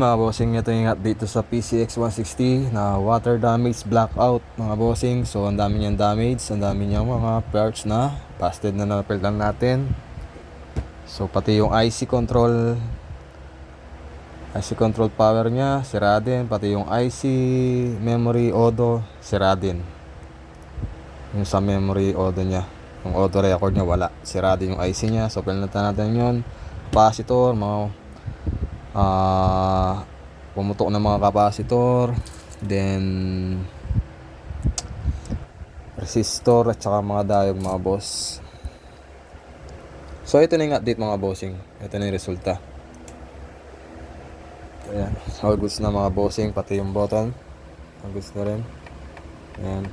mga bossing, ito yung update sa PCX160 na water damage blackout mga bossing. So ang dami niyang damage, ang dami niyang mga parts na busted na napildan natin. So pati yung IC control power niya sira din, pati yung IC memory odo sira din. Yung sa memory odo niya, yung auto record niya wala, sira din yung IC niya. So pinalitan natin yun. Capacitor, mga pumutok ng mga capacitor, then resistor at saka mga diode mga boss. So ito na yung update mga bossing, ito na yung resulta. Ayan, all goods na mga bossing, pati yung button all goods na rin. Ayan.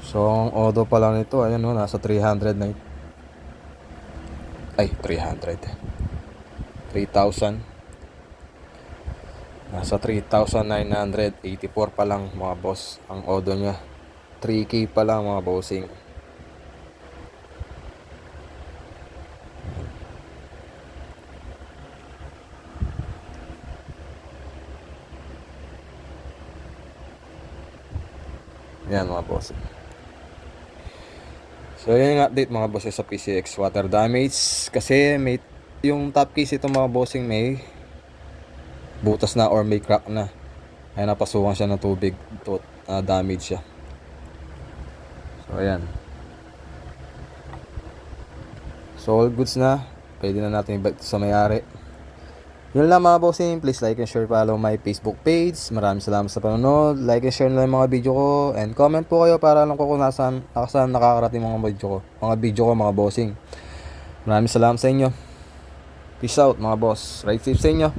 So ang auto pa lang nito, ayan no, nasa 300 nasa 3,984 pa lang mga boss ang odo niya. 3K pa lang mga bossing. Yan mga bossing. So yun yung update mga boss sa PCX water damage. Kasi may yung top case ito mga bossing may butas na or may crack na. Ay napasukan siya ng tubig, damage siya. So ayan. So all goods na, pwede na natin i-bike sa may-ari. Yun lang mga bossing, please like and share, follow my Facebook page. Maraming salamat sa panonood. Like and share na yung mga video ko, and comment po kayo para alam ko kung nasaan nakakarating mga video ko mga bossing. Maraming salamat sa inyo. Peace out mga boss. Ride safe sa inyo.